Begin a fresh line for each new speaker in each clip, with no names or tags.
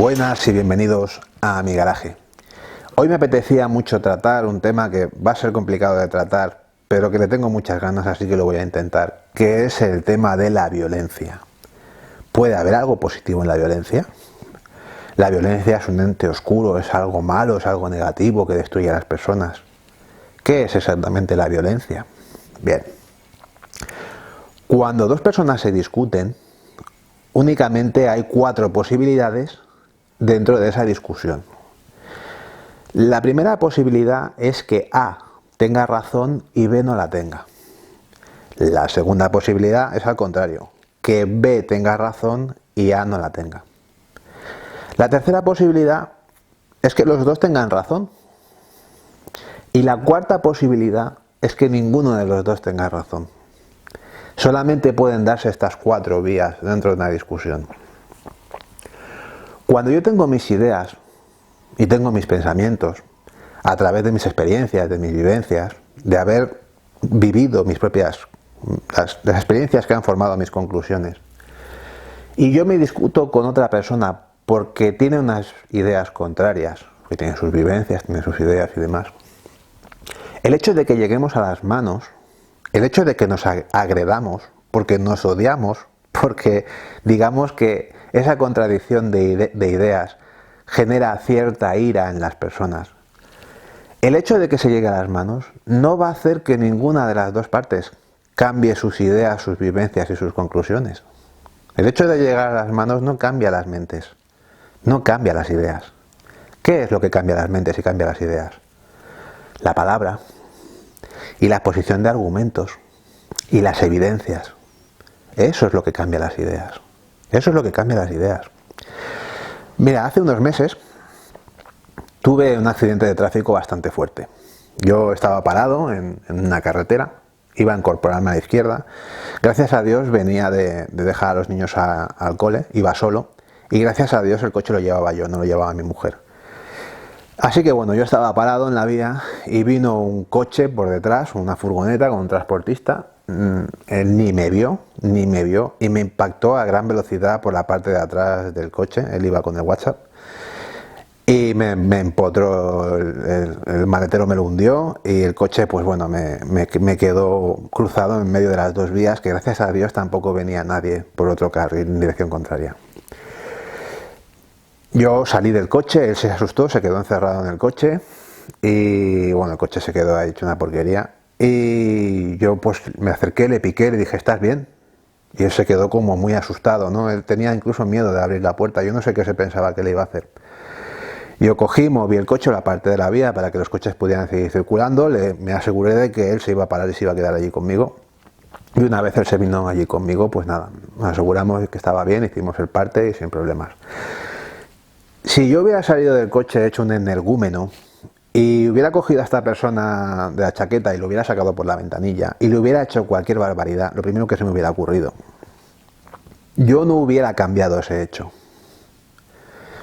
Buenas y bienvenidos a mi garaje. Hoy me apetecía mucho tratar un tema que va a ser complicado de tratar, pero que le tengo muchas ganas, así que lo voy a intentar, que es el tema de la violencia. ¿Puede haber algo positivo en la violencia? La violencia es un ente oscuro, es algo malo, es algo negativo que destruye a las personas. ¿Qué es exactamente la violencia? Bien. Cuando dos personas se discuten, únicamente hay 4 posibilidades dentro de esa discusión. La primera posibilidad es que A tenga razón y B no la tenga. La segunda posibilidad es al contrario, que B tenga razón y A no la tenga. La tercera posibilidad es que los dos tengan razón. Y la cuarta posibilidad es que ninguno de los dos tenga razón. Solamente pueden darse estas 4 vías dentro de una discusión. Cuando yo tengo mis ideas y tengo mis pensamientos, a través de mis experiencias, de mis vivencias, de haber vivido las experiencias que han formado mis conclusiones, y yo me discuto con otra persona porque tiene unas ideas contrarias, que tiene sus vivencias, tiene sus ideas y demás, el hecho de que lleguemos a las manos, el hecho de que nos agredamos, porque nos odiamos, porque digamos que esa contradicción de ideas genera cierta ira en las personas, el hecho de que se llegue a las manos no va a hacer que ninguna de las dos partes cambie sus ideas, sus vivencias y sus conclusiones. El hecho de llegar a las manos no cambia las mentes, no cambia las ideas. ¿Qué es lo que cambia las mentes y cambia las ideas? La palabra y la exposición de argumentos y las evidencias. Eso es lo que cambia las ideas. Eso es lo que cambia las ideas. Mira, hace unos meses tuve un accidente de tráfico bastante fuerte. Yo estaba parado en una carretera, iba a incorporarme a la izquierda. Gracias a Dios venía de dejar a los niños al cole, iba solo, y gracias a Dios el coche lo llevaba yo, no lo llevaba mi mujer. Así que bueno, yo estaba parado en la vía y vino un coche por detrás, una furgoneta con un transportista. Él ni me vio y me impactó a gran velocidad por la parte de atrás del coche. Él iba con el WhatsApp y me empotró, el maletero me lo hundió y el coche pues bueno me quedó cruzado en medio de las dos vías, que gracias a Dios tampoco venía nadie por otro carril en dirección contraria. Yo salí del coche, él se asustó, se quedó encerrado en el coche y bueno, el coche se quedó ahí hecho una porquería y yo pues me acerqué, le piqué, le dije, ¿estás bien? Y él se quedó como muy asustado, ¿no? Él tenía incluso miedo de abrir la puerta, yo no sé qué se pensaba que le iba a hacer. Yo cogí, moví el coche a la parte de la vía para que los coches pudieran seguir circulando, me aseguré de que él se iba a parar y se iba a quedar allí conmigo. Y una vez él se vino allí conmigo, pues nada, nos aseguramos que estaba bien, hicimos el parte y sin problemas. Si yo hubiera salido del coche hecho un energúmeno y hubiera cogido a esta persona de la chaqueta y lo hubiera sacado por la ventanilla y le hubiera hecho cualquier barbaridad, lo primero que se me hubiera ocurrido, yo no hubiera cambiado ese hecho.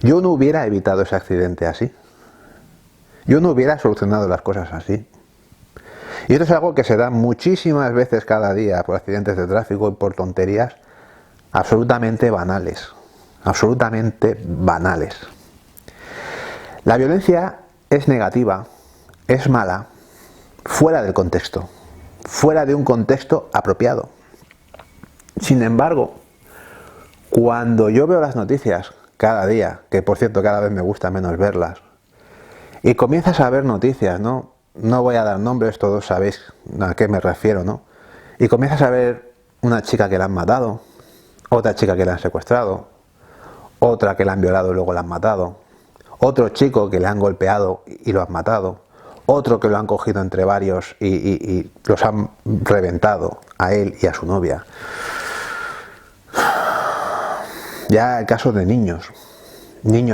Yo no hubiera evitado ese accidente así. Yo no hubiera solucionado las cosas así. Y esto es algo que se da muchísimas veces cada día por accidentes de tráfico y por tonterías absolutamente banales. Absolutamente banales. La violencia es negativa, es mala, fuera del contexto, fuera de un contexto apropiado. Sin embargo, cuando yo veo las noticias cada día, que por cierto cada vez me gusta menos verlas, y comienzas a ver noticias, ¿no? No voy a dar nombres, todos sabéis a qué me refiero, ¿no? Y comienzas a ver una chica que la han matado, otra chica que la han secuestrado, otra que la han violado y luego la han matado, otro chico que le han golpeado y lo han matado, otro que lo han cogido entre varios y los han reventado a él y a su novia. Ya el caso de niños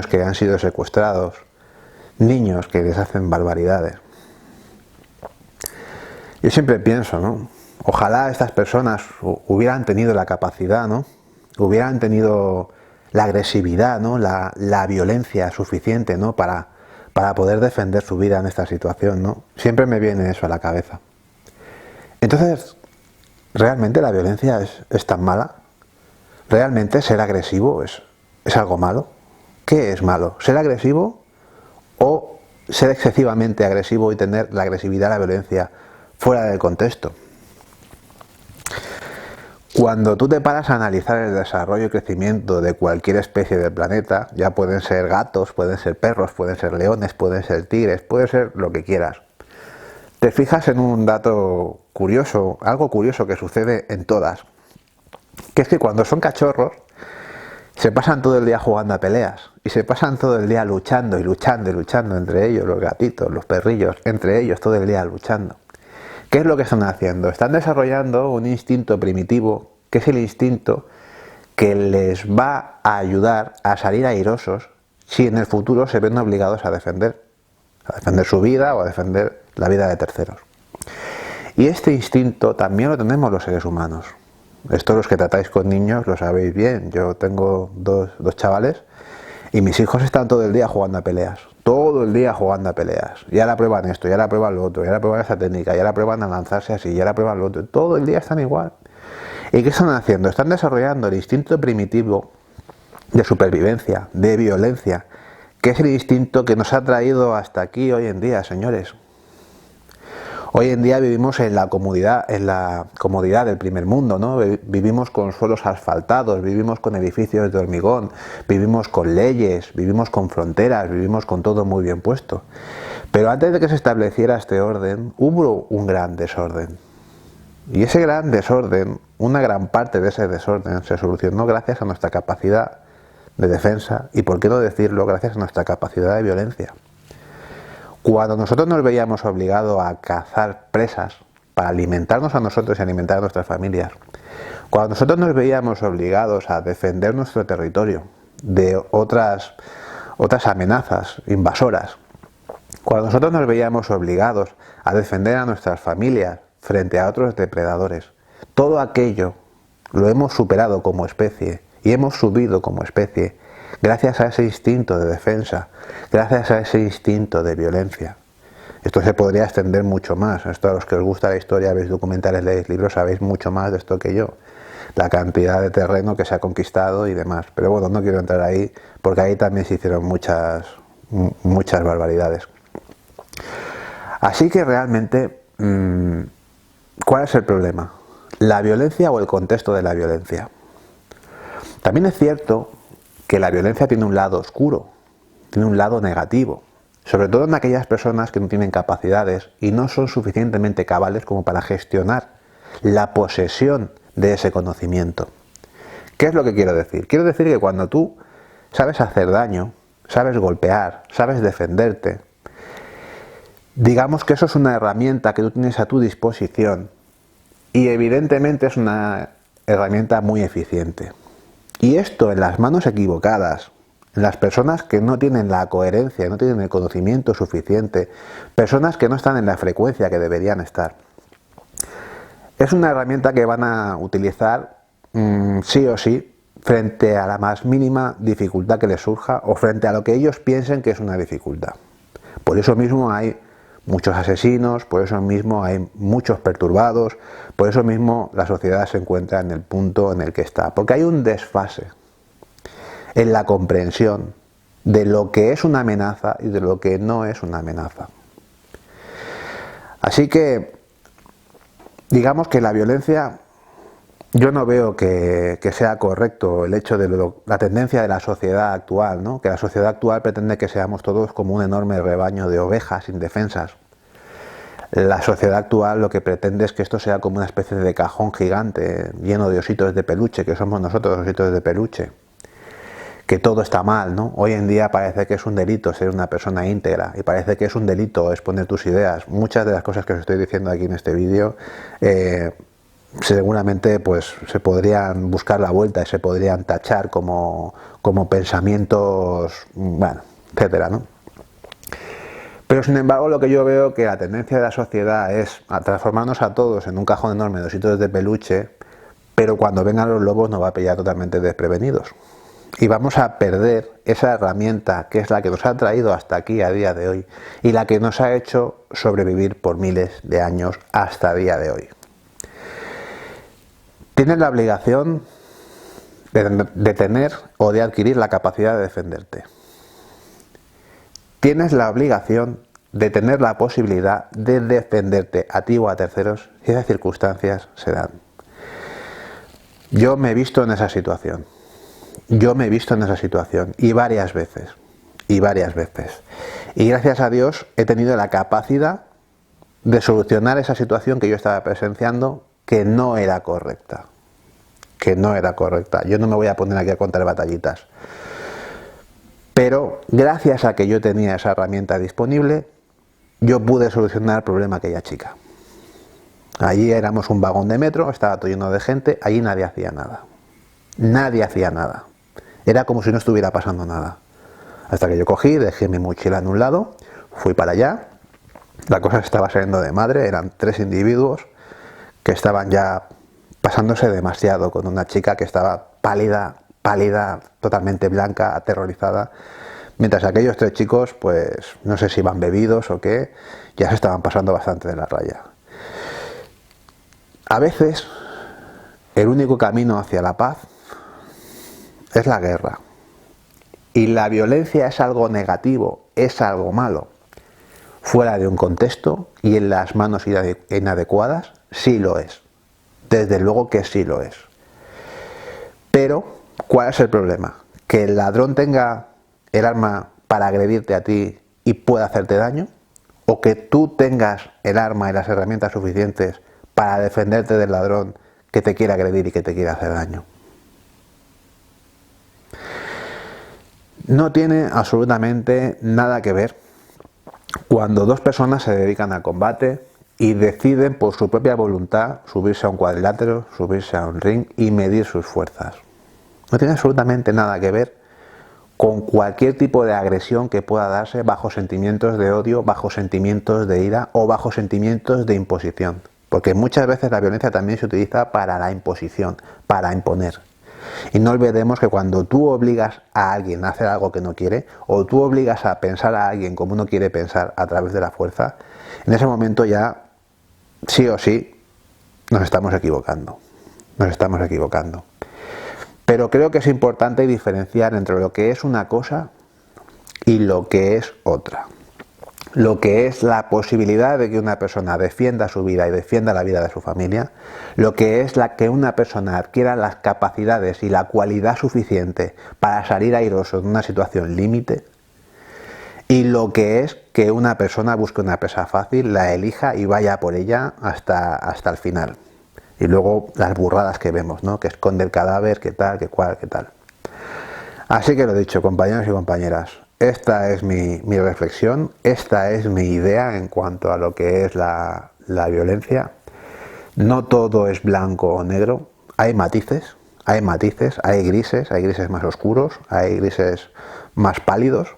que han sido secuestrados, niños que les hacen barbaridades. Yo siempre pienso, ¿no? Ojalá estas personas hubieran tenido la capacidad, ¿no? Hubieran tenido la agresividad, ¿no? La violencia suficiente, ¿no? Para poder defender su vida en esta situación, ¿no? Siempre me viene eso a la cabeza. Entonces, ¿realmente la violencia es tan mala? ¿Realmente ser agresivo es algo malo? ¿Qué es malo? ¿Ser agresivo o ser excesivamente agresivo y tener la agresividad, la violencia fuera del contexto? Cuando tú te paras a analizar el desarrollo y crecimiento de cualquier especie del planeta, ya pueden ser gatos, pueden ser perros, pueden ser leones, pueden ser tigres, puede ser lo que quieras. Te fijas en un dato curioso, algo curioso que sucede en todas, que es que cuando son cachorros se pasan todo el día jugando a peleas y se pasan todo el día luchando y luchando y luchando entre ellos, los gatitos, los perrillos, entre ellos todo el día luchando. ¿Qué es lo que están haciendo? Están desarrollando un instinto primitivo, que es el instinto que les va a ayudar a salir airosos si en el futuro se ven obligados a defender su vida o a defender la vida de terceros. Y este instinto también lo tenemos los seres humanos. Esto los que tratáis con niños lo sabéis bien. Yo tengo dos chavales y mis hijos están todo el día jugando a peleas. Todo el día jugando a peleas. Ya la prueban esto, ya la prueban lo otro, ya la prueban esa técnica, ya la prueban a lanzarse así, ya la prueban lo otro. Todo el día están igual. ¿Y qué están haciendo? Están desarrollando el instinto primitivo de supervivencia, de violencia, que es el instinto que nos ha traído hasta aquí hoy en día, señores. Hoy en día vivimos en la comodidad del primer mundo, ¿no? Vivimos con suelos asfaltados, vivimos con edificios de hormigón, vivimos con leyes, vivimos con fronteras, vivimos con todo muy bien puesto. Pero antes de que se estableciera este orden, hubo un gran desorden. Y ese gran desorden, una gran parte de ese desorden, se solucionó gracias a nuestra capacidad de defensa y, por qué no decirlo, gracias a nuestra capacidad de violencia. Cuando nosotros nos veíamos obligados a cazar presas para alimentarnos a nosotros y alimentar a nuestras familias, cuando nosotros nos veíamos obligados a defender nuestro territorio de otras amenazas invasoras, cuando nosotros nos veíamos obligados a defender a nuestras familias frente a otros depredadores, todo aquello lo hemos superado como especie y hemos subido como especie gracias a ese instinto de defensa, gracias a ese instinto de violencia. Esto se podría extender mucho más. Esto, a los que os gusta la historia, veis documentales, leéis libros, sabéis mucho más de esto que yo. La cantidad de terreno que se ha conquistado y demás. Pero bueno, no quiero entrar ahí porque ahí también se hicieron muchas barbaridades. Así que realmente, ¿cuál es el problema? ¿La violencia o el contexto de la violencia? También es cierto que la violencia tiene un lado oscuro, tiene un lado negativo, sobre todo en aquellas personas que no tienen capacidades y no son suficientemente cabales como para gestionar la posesión de ese conocimiento. ¿Qué es lo que quiero decir? Quiero decir que cuando tú sabes hacer daño, sabes golpear, sabes defenderte, digamos que eso es una herramienta que tú tienes a tu disposición y evidentemente es una herramienta muy eficiente. Y esto en las manos equivocadas, en las personas que no tienen la coherencia, no tienen el conocimiento suficiente, personas que no están en la frecuencia que deberían estar, es una herramienta que van a utilizar sí o sí frente a la más mínima dificultad que les surja o frente a lo que ellos piensen que es una dificultad. Por eso mismo hay muchos asesinos, por eso mismo hay muchos perturbados, por eso mismo la sociedad se encuentra en el punto en el que está, porque hay un desfase en la comprensión de lo que es una amenaza y de lo que no es una amenaza. Así que, digamos que la violencia, yo no veo que sea correcto el hecho de la tendencia de la sociedad actual, ¿no? Que la sociedad actual pretende que seamos todos como un enorme rebaño de ovejas indefensas. La sociedad actual lo que pretende es que esto sea como una especie de cajón gigante lleno de ositos de peluche, que somos nosotros los ositos de peluche. Que todo está mal, ¿no? Hoy en día parece que es un delito ser una persona íntegra y parece que es un delito exponer tus ideas. Muchas de las cosas que os estoy diciendo aquí en este vídeo seguramente pues se podrían buscar la vuelta y se podrían tachar como pensamientos, bueno, etcétera, ¿no? Pero sin embargo lo que yo veo que la tendencia de la sociedad es a transformarnos a todos en un cajón enorme de ositos de peluche, pero cuando vengan los lobos nos va a pillar totalmente desprevenidos. Y vamos a perder esa herramienta que es la que nos ha traído hasta aquí a día de hoy y la que nos ha hecho sobrevivir por miles de años hasta día de hoy. Tienes la obligación de tener o de adquirir la capacidad de defenderte. tienes la obligación de tener la posibilidad de defenderte a ti o a terceros si esas circunstancias se dan. Yo me he visto en esa situación. Y varias veces. Y gracias a Dios he tenido la capacidad de solucionar esa situación que yo estaba presenciando, que no era correcta. Yo no me voy a poner aquí a contar batallitas. Pero gracias a que yo tenía esa herramienta disponible, yo pude solucionar el problema a aquella chica. Allí éramos un vagón de metro, estaba todo lleno de gente, allí nadie hacía nada. Era como si no estuviera pasando nada. Hasta que yo cogí, dejé mi mochila en un lado, fui para allá, la cosa estaba saliendo de madre, eran 3 individuos que estaban ya pasándose demasiado con una chica que estaba pálida, totalmente blanca, aterrorizada, mientras aquellos 3 chicos, pues no sé si iban bebidos o qué, ya se estaban pasando bastante de la raya. A veces el único camino hacia la paz es la guerra, y la violencia es algo negativo, es algo malo. Fuera de un contexto y en las manos inadecuadas, sí lo es. Desde luego que sí lo es. Pero, ¿cuál es el problema? ¿Que el ladrón tenga el arma para agredirte a ti y pueda hacerte daño? ¿O que tú tengas el arma y las herramientas suficientes para defenderte del ladrón que te quiere agredir y que te quiere hacer daño? No tiene absolutamente nada que ver cuando 2 personas se dedican al combate y deciden por su propia voluntad subirse a un cuadrilátero, subirse a un ring y medir sus fuerzas. No tiene absolutamente nada que ver con cualquier tipo de agresión que pueda darse bajo sentimientos de odio, bajo sentimientos de ira o bajo sentimientos de imposición. Porque muchas veces la violencia también se utiliza para la imposición, para imponer. Y no olvidemos que cuando tú obligas a alguien a hacer algo que no quiere, o tú obligas a pensar a alguien como no quiere pensar a través de la fuerza, en ese momento ya, sí o sí, nos estamos equivocando. Pero creo que es importante diferenciar entre lo que es una cosa y lo que es otra. Lo que es la posibilidad de que una persona defienda su vida y defienda la vida de su familia, lo que es que una persona adquiera las capacidades y la cualidad suficiente para salir airoso de una situación límite, y lo que es que una persona busque una presa fácil, la elija y vaya por ella hasta el final. Y luego las burradas que vemos, ¿no? Que esconde el cadáver, que tal, que cual, que tal. Así que lo dicho, compañeros y compañeras, esta es mi reflexión, esta es mi idea en cuanto a lo que es la violencia. No todo es blanco o negro, hay matices, hay grises más oscuros, hay grises más pálidos,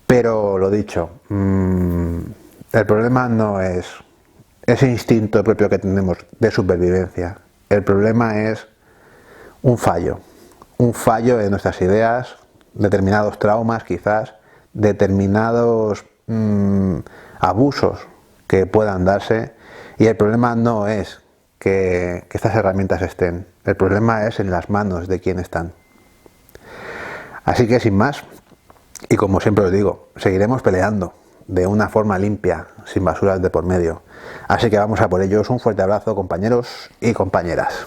pero lo dicho, el problema no es ese instinto propio que tenemos de supervivencia, el problema es un fallo de nuestras ideas, determinados traumas quizás, determinados abusos que puedan darse, y el problema no es que estas herramientas estén, el problema es en las manos de quien están. Así que sin más, y como siempre os digo, seguiremos peleando de una forma limpia, sin basuras de por medio. Así que vamos a por ellos. Un fuerte abrazo, compañeros y compañeras.